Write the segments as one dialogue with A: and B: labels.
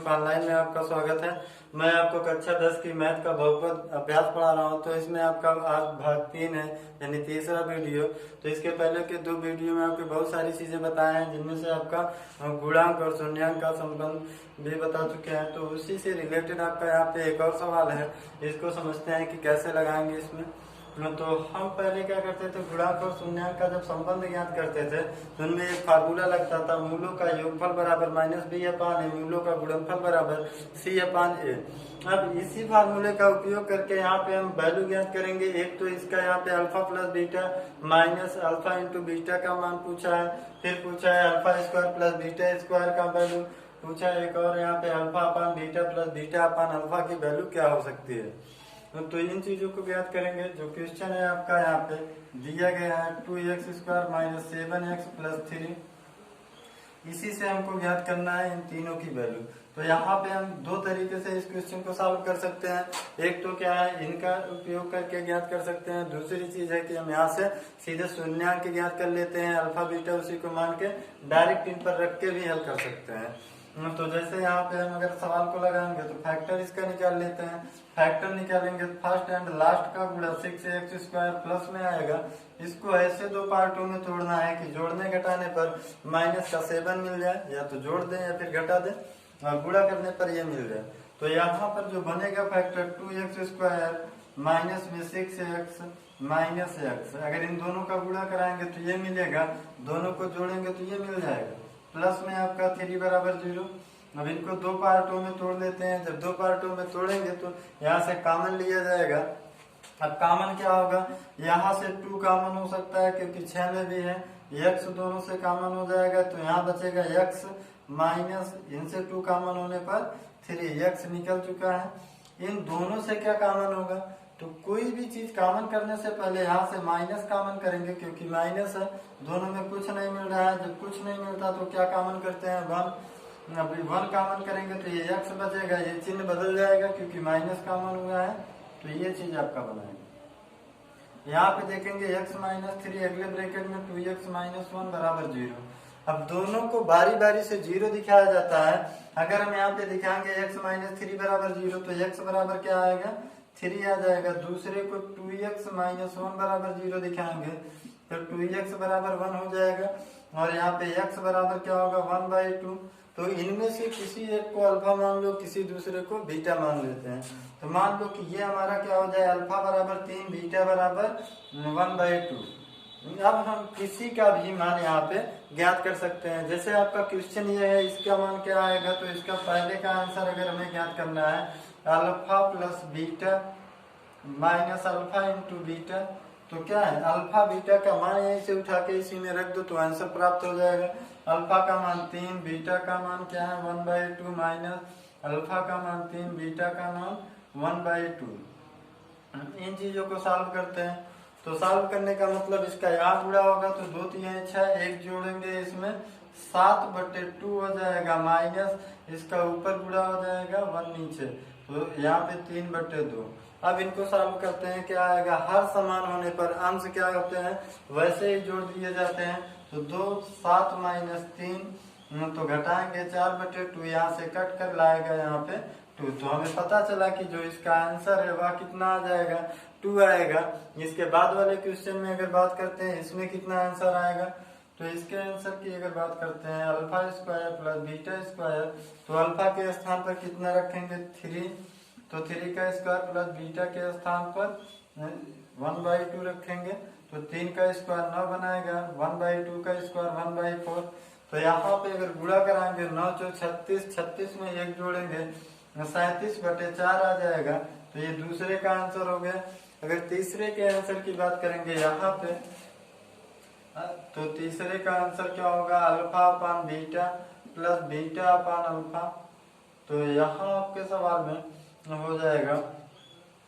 A: Group online में आपका स्वागत है। मैं आपको कक्षा 10 की मैथ का बहुपद अभ्यास पढ़ा रहा हूं। तो इसमें आपका आज भाग 3 है, यानी तीसरा वीडियो। तो इसके पहले के 2 वीडियो में आपको बहुत सारी चीजें बताए हैं, जिनमें से आपका गुणांक और शून्यांक का संबंध भी बता चुके हैं। तो उसी से रिलेटेड आपका यहाँ पे एक और सवाल है, इसको समझते हैं कि कैसे लगाएंगे इसमें। तो हम पहले क्या करते थे, गुणांक और शून्यांक का जब संबंध ज्ञात करते थे तो उनमें एक फार्मूला लगता था, मूलों का योगफल बराबर माइनस बी अपान ए, मूलों का गुणनफल बराबर सी अपान ए। अब इसी फार्मूले का उपयोग करके यहाँ पे हम वैल्यू ज्ञात करेंगे। एक तो इसका यहाँ पे alpha plus beta minus alpha into beta का मान पूछा है, फिर पूछा है alpha square plus beta square का वैल्यू पूछा है, एक और यहाँ पे अल्फा अपान बीटा प्लस बीटा अपान अल्फा की वैल्यू क्या हो सकती है। तो इन चीजों को ज्ञात करेंगे। जो क्वेश्चन है आपका यहाँ पे दिया गया है 2x square minus 7x plus 3, इसी से हमको ज्ञात करना है इन तीनों की वैल्यू। तो यहाँ पे हम दो तरीके से इस क्वेश्चन को सॉल्व कर सकते हैं। एक तो क्या है, इनका उपयोग करके ज्ञात कर सकते हैं। दूसरी चीज है कि हम यहाँ से सीधे शून्यांक ज्ञात कर लेते हैं, अल्फा बीटा उसी को मान के डायरेक्ट इन पर रख के भी हल कर सकते हैं। तो जैसे यहाँ पे हम अगर सवाल को लगाएंगे तो फैक्टर इसका निकाल लेते हैं। फैक्टर निकालेंगे तो फर्स्ट एंड लास्ट का गुणा 6x स्क्वायर प्लस में आएगा। इसको ऐसे दो पार्टों में तोड़ना है कि जोड़ने घटाने पर माइनस का 7 मिल जाए, या तो जोड़ दें या फिर घटा दें, और गुणा करने पर ये मिल जाए। तो यहाँ पर जो बनेगा फैक्टर 2x स्क्वायर माइनस में 6x माइनस x, अगर इन दोनों का गुणा कराएंगे तो ये मिलेगा, दोनों को जोड़ेंगे तो ये मिल जाएगा। प्लस में आपका 3 बराबर 0। अब इनको दो पार्टों में तोड़ लेते हैं। जब दो पार्टों में तोड़ेंगे तो यहाँ से कॉमन लिया जाएगा। अब कॉमन क्या होगा, यहाँ से 2 कॉमन हो सकता है क्योंकि 6 में भी है, x दोनों से कॉमन हो जाएगा, तो यहाँ बचेगा x माइनस इनसे 2 कॉमन होने पर 3x निकल चुका है। इन दोनों से क्या कॉमन होगा, तो कोई भी चीज कॉमन करने से पहले यहाँ से माइनस कॉमन करेंगे, क्योंकि माइनस है, दोनों में कुछ नहीं मिल रहा है। जब कुछ नहीं मिलता तो क्या कॉमन करते हैं, 1। अभी 1 कॉमन करेंगे तो ये x बचेगा, ये चिन्ह बदल जाएगा क्योंकि माइनस कॉमन हुआ है, तो ये चीज आपका बनाएगा। यहाँ पे देखेंगे x माइनस 3, अगले ब्रैकेट में 2x माइनस 1 बराबर 0। अब दोनों को बारी बारी से 0 दिखाया जाता है। अगर हम यहाँ पे दिखाएंगे x माइनस 3 बराबर 0, तो x बराबर क्या आएगा, 3 आ जाएगा। दूसरे को 2x माइनस 1 बराबर 0 दिखाएंगे तो 2x बराबर 1 हो जाएगा, और यहाँ पे x बराबर क्या होगा, 1/2। तो इनमें से किसी एक को अल्फा मान लो, किसी दूसरे को बीटा मान लेते हैं। तो मान लो कि ये हमारा क्या हो जाए, अल्फा बराबर 3 बीटा बराबर 1/2। अब हम किसी का भी मान यहाँ पे ज्ञात कर सकते हैं। जैसे आपका क्वेश्चन ये है, इसका मान क्या आएगा, तो इसका पहले का आंसर अगर हमें ज्ञात करना है, alpha plus beta minus alpha into beta, तो क्या है, अल्फा बीटा का मान यहीं से उठा के इसी में रख दो तो आंसर प्राप्त हो जाएगा। अल्फा का मान 3, बीटा का मान क्या है 1/2 माइनस अल्फा का मान 3, बीटा का मान 1/2। इन चीजों को सॉल्व करते हैं। तो सॉल्व करने का मतलब इसका यहाँ गुणा होगा तो 2 3 6, एक जोड़ेंगे इसमें 7/2 हो जाएगा, माइनस इसका ऊपर गुणा हो जाएगा 1 नीचे, तो यहाँ पे 3/2। अब इनको सॉल्व करते हैं, क्या आएगा, हर समान होने पर अंश क्या होते हैं वैसे ही जोड़ दिए जाते हैं। तो 2 7 माइनस 3, तो घटाएंगे 4/2, यहाँ से कट कर लाएगा यहाँ पे 2। तो हमें पता चला कि जो इसका आंसर है वह कितना आ जाएगा, 2 आएगा। इसके बाद वाले क्वेश्चन में अगर बात करते हैं, इसमें कितना आंसर आएगा, तो इसके आंसर की अगर बात करते हैं, alpha square plus beta square, तो अल्फा के स्थान पर कितना रखेंगे 3, तो 3 का स्क्वायर प्लस बीटा के स्थान पर 1/2 रखेंगे, तो 3 का स्क्वायर 9 बनाएगा, 1/2 का स्क्वायर 1/4। तो यहाँ पे अगर गुणा कराएंगे 9 चौ 36, 36 में एक जोड़ेंगे 37/4 आ जाएगा, तो ये दूसरे का आंसर हो गया। अगर तीसरे के आंसर की बात करेंगे यहाँ पे, तो तीसरे का आंसर क्या होगा, अल्फा अपान बीटा प्लस बीटा अपान अल्फा। तो यहाँ आपके सवाल में हो जाएगा,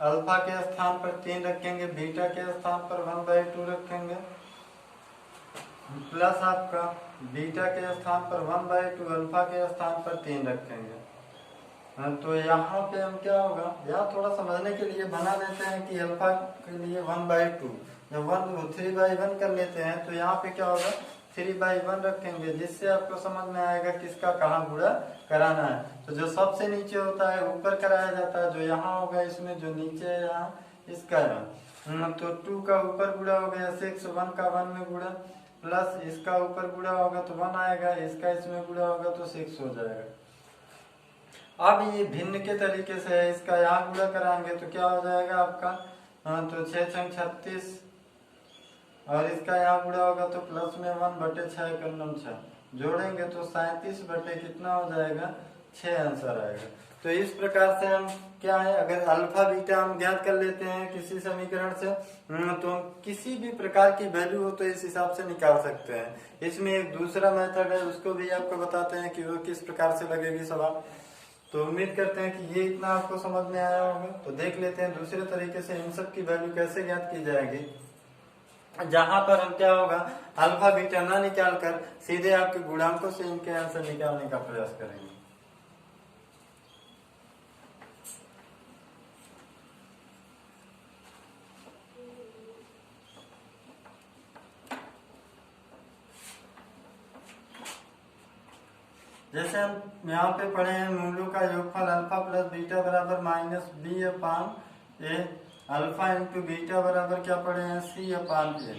A: अल्फा के स्थान पर 3 रखेंगे, बीटा के स्थान पर 1/2 रखेंगे, प्लस आपका बीटा के स्थान पर 1/2, अल्फा के स्थान पर 3 रखेंगे। तो यहाँ पे हम क्या होगा, यहाँ थोड़ा समझने के लिए बना देते हैं कि अल्फा के लिए 1/2, जब 3/1 कर लेते हैं तो यहाँ पे क्या होगा 3/1 रखेंगे, जिससे आपको समझ में आएगा किसका कहाँ गुणा कराना है। तो जो सबसे नीचे होता है ऊपर कराया जाता है, जो यहाँ होगा इसमें, जो नीचे है यहाँ इसका यहाँ। तो 2 का ऊपर गुणा हो गया 6, 1 का 1 में गुणा, प्लस इसका ऊपर गुणा होगा तो 1 आएगा, इसका इसमें गुणा होगा तो 6 हो जाएगा। अब ये भिन्न के तरीके से है, इसका यहाँ गुणा कराएंगे तो क्या हो जाएगा आपका, तो 6 छंग 36, और इसका यहाँ गुणा होगा तो प्लस में 1/6 9 6, जोड़ेंगे तो 37 बटे कितना हो जाएगा 6 आंसर आएगा। तो इस प्रकार से हम क्या है, अगर अल्फा बीटा हम ज्ञात कर लेते हैं किसी समीकरण से, तो हम किसी भी प्रकार की वैल्यू हो तो इस हिसाब से निकाल सकते हैं। इसमें एक दूसरा मेथड है, उसको भी आपको बताते हैं कि वो किस प्रकार से लगेगी सवाल। तो उम्मीद करते हैं कि ये इतना आपको समझ में आया होगा। तो देख लेते हैं दूसरे तरीके से इन सब की वैल्यू कैसे ज्ञात की जाएगी, जहां पर हम क्या होगा, अल्फा बीटा ना निकाल कर सीधे आपके गुणांकों से इनके आंसर निकालने का प्रयास करेंगे। जैसे हम यहाँ पे पढ़े हैं, मूलों का योगफल अल्फा प्लस बीटा बराबर माइनस बी अपान ए, अल्फा इंटू बीटा बराबर क्या पढ़े हैं, सी अपान ए।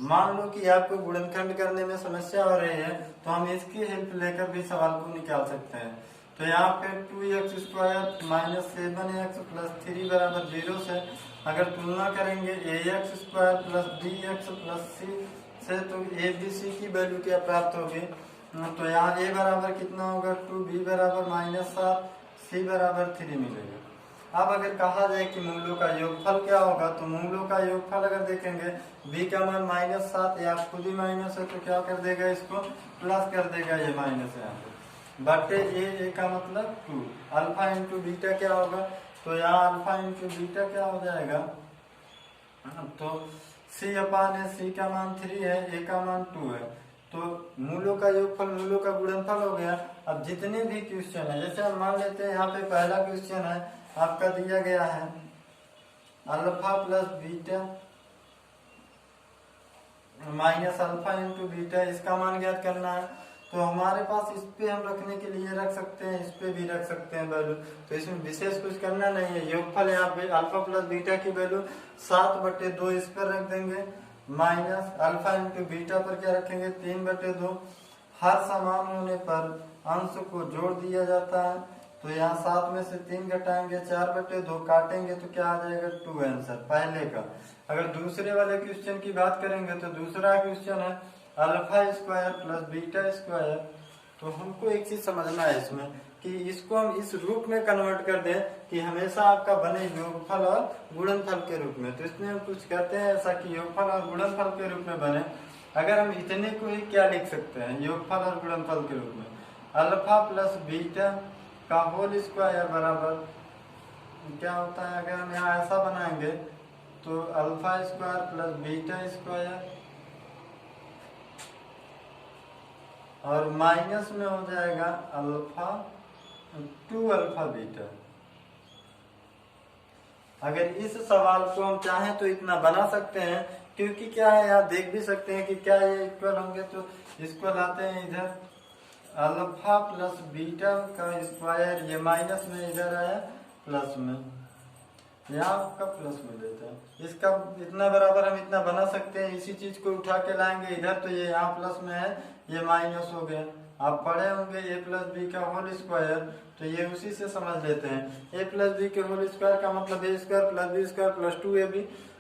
A: मान लो कि आपको गुणनखंड करने में समस्या हो रही है, तो हम इसकी हेल्प लेकर भी सवाल को निकाल सकते हैं। तो यहाँ पे 2x² माइनस 7x प्लस 3 बराबर 0 से अगर तुलना करेंगे ax² plus bx plus c से, तो a b c की वैल्यू क्या प्राप्त होगी। तो यहाँ a बराबर कितना होगा 2, b बराबर -7, c बराबर 3 मिलेगा। अब अगर कहा जाए कि मूलों का योगफल क्या होगा, तो मूलों का योगफल अगर देखेंगे, b का मान -7, या खुद ही माइनस है तो क्या कर देगा, इसको प्लस कर देगा, ये माइनस है यहाँ पे, बटे a का मतलब 2। अल्फा इंटू बीटा क्या होगा, तो यहाँ अल्फा इंटू बीटा क्या हो जाएगा, तो c अपान है, c का मान 3 है, a का मान 2 है। तो मूलों का योगफल मूलों का गुणनफल हो गया। अब जितने भी क्वेश्चन है, जैसे हम मान लेते हैं यहाँ पे पहला क्वेश्चन है आपका दिया गया है alpha plus beta minus alpha into beta, इसका मान ज्ञात करना है। तो हमारे पास इस पे हम रखने के लिए रख सकते हैं, इस पे भी रख सकते हैं वैल्यू, तो इसमें विशेष कुछ करना नहीं है। योगफल यहाँ पे अल्फा प्लस बीटा की वैल्यू 7/2 इस पर रख देंगे, माइनस अल्फा इंटू बीटा पर क्या रखेंगे 3/2। हर समान होने पर अंश को जोड़ दिया जाता है, तो यहाँ 7 में से 3 घटाएंगे, 4/2 काटेंगे तो क्या आ जाएगा 2 आंसर पहले का। अगर दूसरे वाले क्वेश्चन की बात करेंगे, तो दूसरा क्वेश्चन है alpha square plus beta square. तो हमको एक चीज समझना है इसमें कि इसको हम इस रूप में कन्वर्ट कर दें कि हमेशा आपका बने योगफल और गुणनफल के रूप में। तो इसमें हम कुछ कहते हैं ऐसा कि योगफल और गुणनफल के रूप में बने। अगर हम इतने को ही क्या लिख सकते हैं योगफल और गुणनफल के रूप में, अल्फा प्लस बीटा का होल स्क्वायर बराबर क्या होता है, अगर हम यहाँ ऐसा बनाएंगे तो alpha square plus beta square और माइनस में हो जाएगा अल्फा 2 अल्फा बीटा। अगर इस सवाल को हम चाहें तो इतना बना सकते हैं, क्योंकि क्या है यहाँ देख भी सकते हैं कि क्या ये इक्वल होंगे, तो इसको लाते हैं इधर अल्फा प्लस बीटा का स्क्वायर, ये माइनस में इधर आया प्लस में, यहाँ आपका प्लस में देता है। इसका इतना बराबर हम इतना बना सकते हैं। इसी चीज को उठा के लाएंगे इधर, तो ये यहाँ प्लस में है, ये माइनस हो गया। आप पढ़े होंगे a प्लस बी का होल स्क्वायर, तो ये उसी से समझ लेते हैं। a प्लस बी के होल स्क्वायर का मतलब a square plus b square plus 2ab,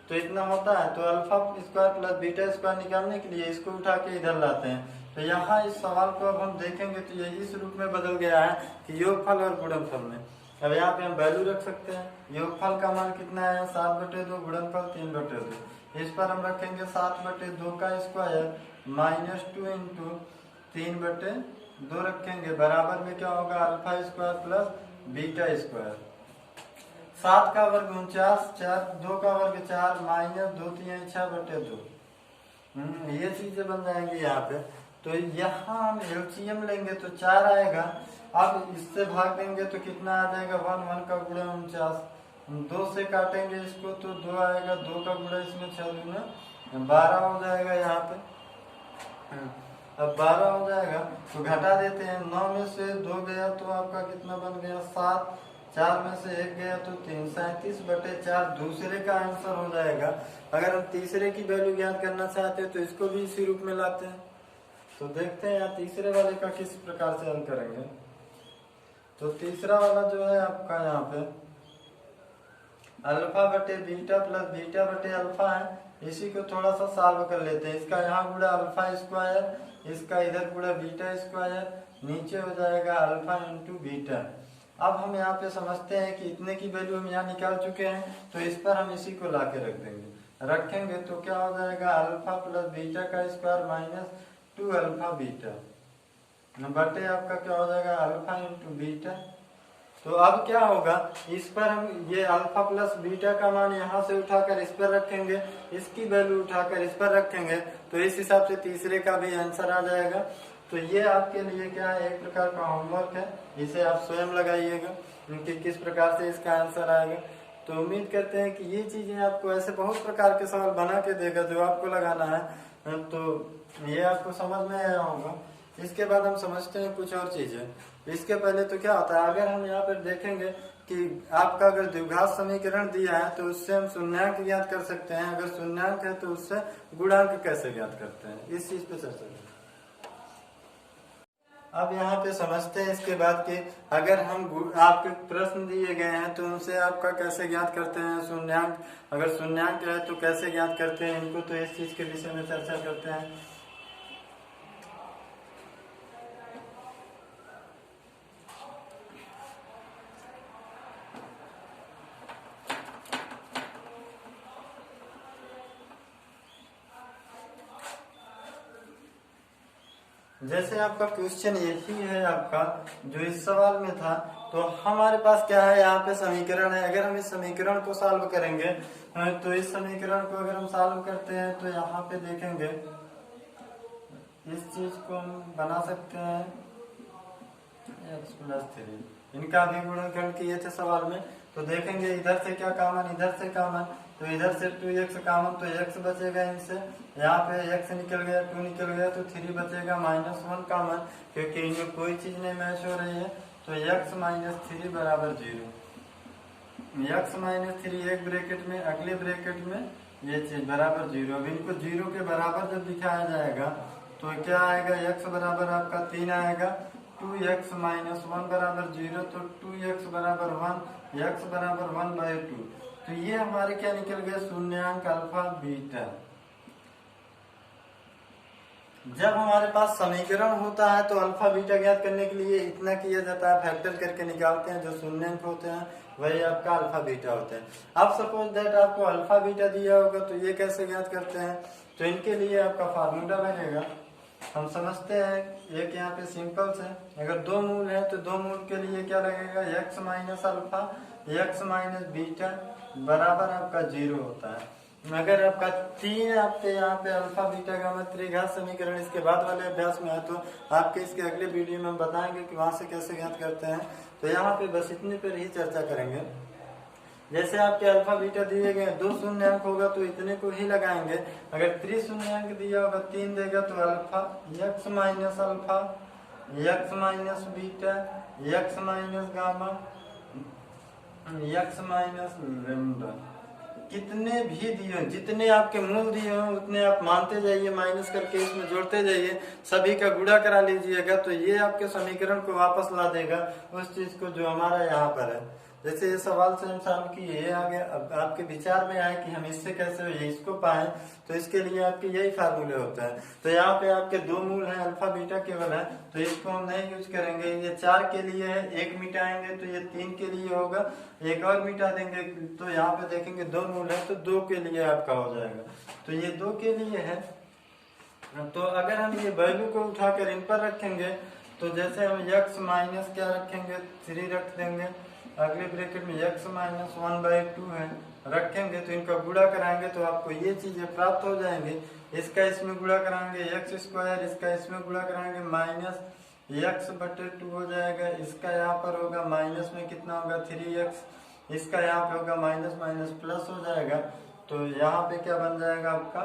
A: तो इतना होता है। तो alpha square plus beta square निकालने के लिए इसको उठा के इधर लाते हैं। तो यहाँ इस सवाल को अब हम देखेंगे तो ये इस रूप में बदल गया है कि योगफल और गुणनफल में। अब यहाँ पे हम वैल्यू रख सकते हैं। योगफल का मान कितना है 7/2, गुणनफल 3/2। इस पर हम रखेंगे 7/2 का स्क्वायर माइनस 2 इंटू 3/2 रखेंगे, बराबर में क्या होगा alpha square plus beta square. 7 का वर्ग 49, 2 का वर्ग 4 माइनस 2 3 6/2। ये चीजें बन जाएंगी यहाँ पे। तो यहाँ हम एलसीएम लेंगे तो 4 आएगा। अब इससे भाग देंगे तो कितना आ जाएगा 1 का गुणा 49। हम 2 से काटेंगे इसको तो 2 आएगा, 2 का गुणा इसमें 6 दूना 12 हो जाएगा यहाँ पे। अब 12 हो जाएगा तो घटा देते हैं। 9 में से 2 गया तो आपका कितना बन गया 7, 4 में से 1 गया तो 3, 37/4 दूसरे का आंसर हो जाएगा। अगर हम तीसरे की वैल्यू ज्ञात करना चाहते हैं तो इसको भी इसी रूप में लाते हैं। तो देखते हैं यहाँ तीसरे वाले का किस प्रकार से हल करेंगे। तो तीसरा वाला जो है आपका यहाँ पे अल्फा बटे बीटा प्लस बीटा बटे अल्फा है, इसी को थोड़ा सा सॉल्व कर लेते हैं। इसका यहाँ गुणा अल्फा स्क्वायर, इसका इधर गुणा बीटा स्क्वायर, नीचे हो जाएगा अल्फा इंटू बीटा। अब हम यहाँ पे समझते हैं कि इतने की वैल्यू हम यहाँ निकाल चुके हैं, तो इस पर हम इसी को ला के रखेंगे तो क्या हो जाएगा अल्फा प्लस बीटा का स्क्वायर माइनस 2 अल्फा बीटा बटे आपका क्या हो जाएगा अल्फा इंटू बीटा। तो अब क्या होगा, इस पर हम ये अल्फा प्लस बीटा का मान यहाँ से उठाकर इस पर रखेंगे, इसकी वैल्यू उठाकर इस पर रखेंगे, तो इस हिसाब से तीसरे का भी आंसर आ जाएगा। तो ये आपके लिए क्या है, एक प्रकार का होमवर्क है, इसे आप स्वयं लगाइएगा कि किस प्रकार से इसका आंसर आएगा। तो उम्मीद करते हैं कि ये चीजें आपको ऐसे बहुत प्रकार के सवाल बना के देगा जो आपको लगाना है, तो ये आपको समझ में आया होगा। इसके बाद हम समझते हैं कुछ और चीजें। इसके पहले तो क्या होता है, अगर हम यहाँ पर देखेंगे कि आपका अगर द्विघात समीकरण दिया है तो उससे हम शून्यांक ज्ञात कर सकते हैं, अगर शून्यांक है तो उससे गुणांक कैसे ज्ञात करते हैं, इस चीज पे चर्चा करें। अब यहाँ पे समझते हैं इसके बाद कि अगर हम आपके प्रश्न दिए गए हैं तो उनसे आपका कैसे ज्ञात करते हैं शून्यांक, अगर शून्यांक है तो कैसे ज्ञात करते हैं इनको, तो इस चीज के विषय में चर्चा करते हैं। जैसे आपका क्वेश्चन यही है आपका जो इस सवाल में था, तो हमारे पास क्या है यहाँ पे समीकरण है। अगर हम इस समीकरण को सॉल्व करेंगे तो इस समीकरण को अगर हम सॉल्व करते हैं तो यहाँ पे देखेंगे इस चीज को हम बना सकते हैं x+3, इनका भी गुणनखंड किए थे सवाल में। तो देखेंगे इधर से क्या कॉमन, इधर से कॉमन, तो इधर से 2x कॉमन तो x बचेगा इनसे, यहाँ पे x निकल गया 2 निकल गया तो 3 बचेगा -1 कॉमन, क्योंकि इनमें कोई चीज नहीं मैच हो रही है। तो x - 3 बराबर 0, x - 3 एक ब्रैकेट में, अगले ब्रैकेट में ये चीज बराबर 0। अब इनको 0 के बराबर जब दिखाया जाएगा तो क्या आएगा, x बराबर आपका 3 आएगा, 2x - 1 बराबर 0, तो 2x बराबर 1, x बराबर 1/2। तो ये हमारे क्या निकल गया शून्यांक अल्फा बीटा। जब हमारे पास समीकरण होता है तो अल्फा बीटा ज्ञात करने के लिए इतना किया जाता है, फैक्टर करके निकालते हैं, जो शून्यांक होते हैं वही आपका अल्फा बीटा होते हैं। अब सपोज दैट आपको अल्फा बीटा दिया होगा तो ये कैसे ज्ञात करते हैं, तो इनके लिए आपका फार्मूला लगेगा। हम समझते हैं एक यहाँ पे सिंपल से, अगर 2 मूल है तो 2 मूल के लिए क्या लगेगा, x - अल्फा x - बीटा बराबर आपका 0 होता है। अगर आपका 3 आपके यहाँ पे अल्फा बीटा का त्रिघात समीकरण इसके बाद वाले अभ्यास में है तो आपके इसके अगले वीडियो में हम बताएंगे कि वहां से कैसे ज्ञात करते हैं। तो यहाँ पे बस इतने पर ही चर्चा करेंगे। जैसे आपके अल्फा बीटा दिए गए 2 शून्यांक होगा तो इतने को ही लगाएंगे। अगर त्रिशून्यांक दिया होगा 3 देगा तो alpha x - alpha x - beta x - gamma x - lambda, कितने भी दिए, जितने आपके मूल दिए हो उतने आप मानते जाइए, माइनस करके इसमें जोड़ते जाइए, सभी का गुणा करा लीजिएगा, तो ये आपके समीकरण को वापस ला देगा उस चीज को जो हमारा यहाँ पर है। जैसे ये सवाल से हम सॉल्व किए, ये आगे अब आपके विचार में आए कि हम इससे कैसे इसको पाए, तो इसके लिए आपके यही फार्मूले होते हैं। तो यहाँ पे आपके 2 मूल हैं, अल्फा बीटा केवल है, तो इसको हम नहीं यूज करेंगे। ये 4 के लिए है, 1 मिटाएंगे तो ये 3 के लिए होगा, एक और मिटा देंगे तो यहाँ पे देखेंगे 2 मूल है तो 2 के लिए आपका हो जाएगा। तो ये 2 के लिए है। तो अगर हम ये वैल्यू को उठाकर इन पर रखेंगे तो जैसे हम x माइनस क्या रखेंगे 3 रख देंगे, अगले ब्रैकेट में x - 1/2 है रखेंगे, तो इनका गुणा कराएंगे तो आपको ये चीजें प्राप्त हो जाएंगे। इसका इसमें गुणा कराएंगे x², इसका इसमें गुणा कराएंगे -x/2 हो जाएगा, इसका यहाँ पर होगा माइनस में कितना होगा 3x, इसका यहाँ पे होगा माइनस प्लस हो जाएगा। तो यहाँ पे क्या बन जाएगा आपका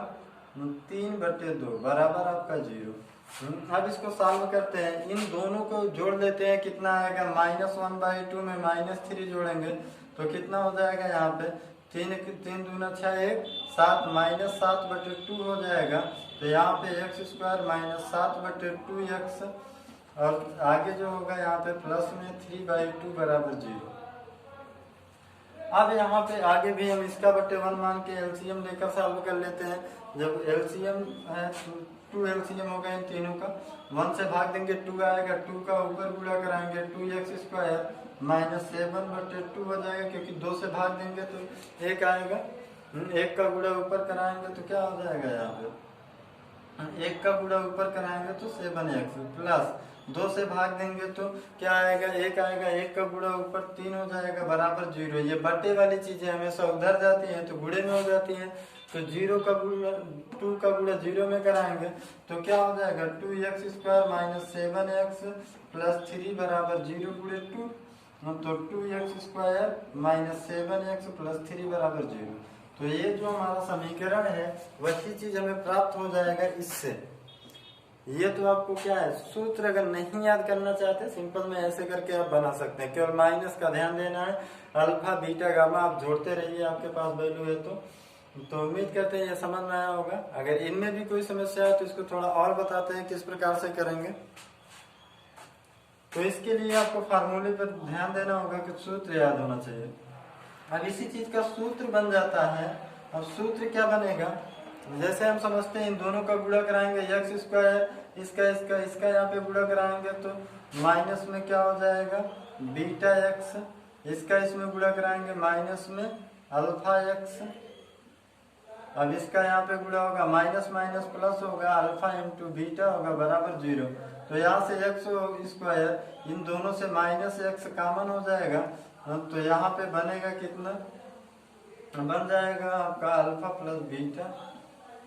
A: 3/2 बराबर आपका 0। अब इसको सॉल्व करते हैं, इन दोनों को जोड़ लेते हैं, कितना आएगा -1/2 में -3 जोड़ेंगे तो कितना हो जाएगा, यहाँ पे 3 दूना 6 1 7 -7/2 हो जाएगा। तो यहाँ पे x² -7/2x और आगे जो होगा यहाँ पे प्लस में 3/2 बराबर 0। अब यहाँ पे आगे भी हम इसका बटे 1 मान के एलसीएम लेकर सॉल्व कर लेते हैं। जब एलसीएम है 2 एलसीएम होगा इन तीनों का, 1 से भाग देंगे 2 आएगा, 2 का ऊपर गुणा कराएंगे 2x² -7/2 हो जाएगा, क्योंकि 2 से भाग देंगे तो 1 आएगा, 1 का गुणा ऊपर कराएंगे तो क्या हो जाएगा, यहाँ पे 1 का गुणा ऊपर कराएंगे तो 7x प्लस 2 से भाग देंगे तो क्या आएगा, 1 आएगा, 1 का गुणा ऊपर 3 हो जाएगा बराबर 0। ये बटे वाली चीजें हमेशा उधर जाती हैं तो गुणे में हो जाती हैं, तो 0 का गुणा 2 का गुणा 0 में कराएंगे तो क्या हो जाएगा 2x² -7x प्लस 3 बराबर 0 गुणे 2, तो 2x² -7x प्लस 3 बराबर 0। तो ये जो हमारा समीकरण है वही चीज हमें प्राप्त हो जाएगा इससे। ये तो आपको क्या है, सूत्र अगर नहीं याद करना चाहते सिंपल में ऐसे करके आप बना सकते हैं, केवल माइनस का ध्यान देना है, अल्फा बीटा गामा आप जोड़ते रहिए, आपके पास वैल्यू है तो उम्मीद करते हैं ये समझ में आया होगा। अगर इनमें भी कोई समस्या है तो इसको थोड़ा और बताते हैं किस प्रकार से करेंगे। तो इसके लिए आपको फार्मूले पर ध्यान देना होगा कि सूत्र याद होना चाहिए। अब इसी चीज का सूत्र बन जाता है। अब सूत्र क्या बनेगा, जैसे हम समझते हैं इन दोनों का गुणा कराएंगे x², इसका यहाँ पे गुणा कराएंगे तो माइनस में क्या हो जाएगा बीटा x, इसका इसमें गुणा कराएंगे माइनस में अल्फा x। अब इसका यहाँ पे गुणा होगा माइनस माइनस प्लस होगा, अल्फा इंटू बीटा होगा बराबर 0। तो यहाँ से x², इन दोनों से -x कॉमन हो जाएगा, तो यहाँ पे बनेगा कितना, बन जाएगा आपका अल्फा प्लस बीटा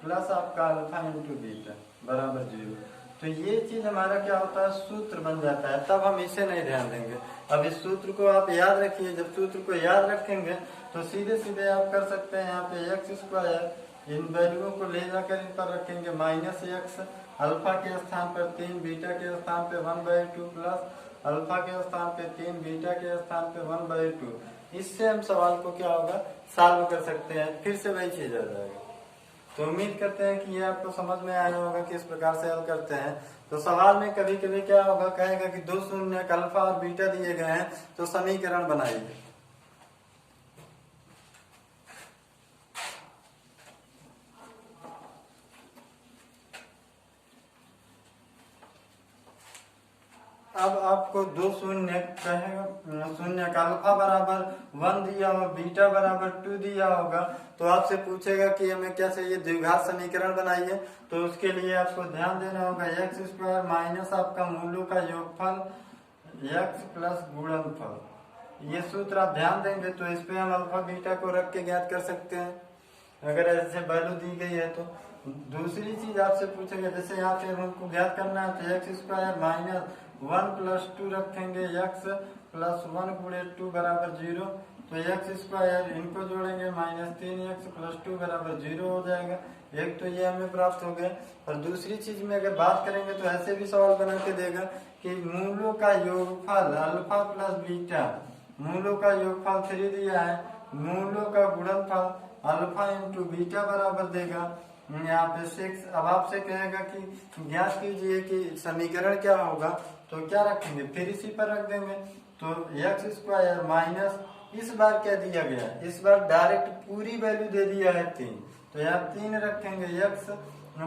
A: प्लस आपका अल्फा इंटू बीटा बराबर 0। तो ये चीज हमारा क्या होता है, सूत्र बन जाता है, तब हम इसे नहीं ध्यान देंगे। अब इस सूत्र को आप याद रखिए, जब सूत्र को याद रखेंगे तो सीधे सीधे आप कर सकते हैं, यहाँ पे x², इन वैल्यूओं को ले जाकर इन पर रखेंगे -x, अल्फा के स्थान पर 3, बीटा के स्थान पे 1/2 प्लस अल्फा के स्थान पे 3, बीटा के स्थान पे 1/2। इससे हम सवाल को क्या होगा सॉल्व कर सकते हैं, फिर से वही चीज आ जाएगा। तो उम्मीद करते हैं कि ये आपको समझ में आया होगा कि इस प्रकार से हल करते हैं। तो सवाल में कभी कभी क्या होगा, कहेगा कि 2 शून्य अल्फा और बीटा दिए गए हैं तो समीकरण बनाइए। अब आपको 2 शून्य कहेगा, शून्य का अल्फा बराबर 1 दिया हो, बीटा बराबर 2 दिया होगा, तो आपसे पूछेगा कि हमें क्या चाहिए, द्विघात समीकरण बनाइए। तो उसके लिए आपको ध्यान देना होगा x² माइनस आपका मूलों का योगफल x प्लस गुणनफल। ये सूत्र आप ध्यान देंगे तो इस पे हम अल्फा बीटा को रख के ज्ञात कर सकते हैं, अगर ऐसे वैल्यू दी गई है तो। दूसरी चीज आपसे पूछेगा, जैसे यहाँ पे हमको ज्ञात करना है तो x² माइनस 1 प्लस 2 रखेंगे, x प्लस 1 गुणे 2 बराबर 0। तो x², इनको जोड़ेंगे -3x प्लस 2 बराबर 0 हो जाएगा। एक तो ये हमें प्राप्त हो गया। और दूसरी चीज में अगर बात करेंगे तो ऐसे भी सवाल बना के देगा कि मूलों का योगफल अल्फा प्लस बीटा, मूलों का योगफल 3 दिया है, मूलों का गुणनफल अल्फा इंटू बीटा बराबर देगा यहाँ पे 6। अब आपसे कहेगा कि ज्ञात कीजिए कि समीकरण क्या होगा, तो क्या रखेंगे, फिर इसी पर रख देंगे। तो x² माइनस, इस बार क्या दिया गया, इस बार डायरेक्ट पूरी वैल्यू दे दिया है 3, तो यहाँ 3 रखेंगे x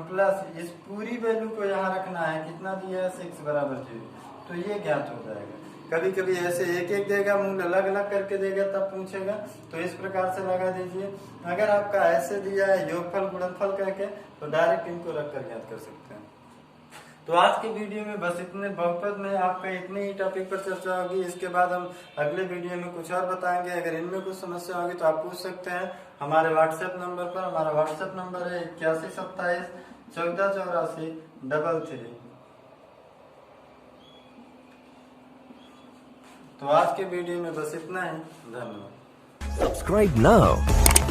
A: प्लस इस पूरी वैल्यू को यहाँ रखना है, कितना दिया है 6 बराबर 0। तो ये ज्ञात हो जाएगा। कभी कभी ऐसे एक एक देगा, मूल अलग अलग करके देगा तब पूछेगा, तो इस प्रकार से लगा दीजिए। अगर आपका ऐसे दिया है योगफल गुणनफल करके तो डायरेक्ट इनको रखकर ज्ञात कर सकते हैं। तो आज की वीडियो में बस इतने, बहुपद में आपका इतने ही टॉपिक पर चर्चा होगी। इसके बाद हम अगले वीडियो में कुछ और बताएंगे। अगर इनमें कुछ समस्या होगी तो आप पूछ सकते हैं हमारे व्हाट्सएप नंबर पर। हमारा व्हाट्सएप नंबर है 8127 1484 33। तो आज के वीडियो में बस इतना ही, धन्यवाद।
B: Subscribe now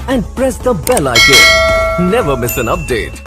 B: and press the bell icon. Never miss an update.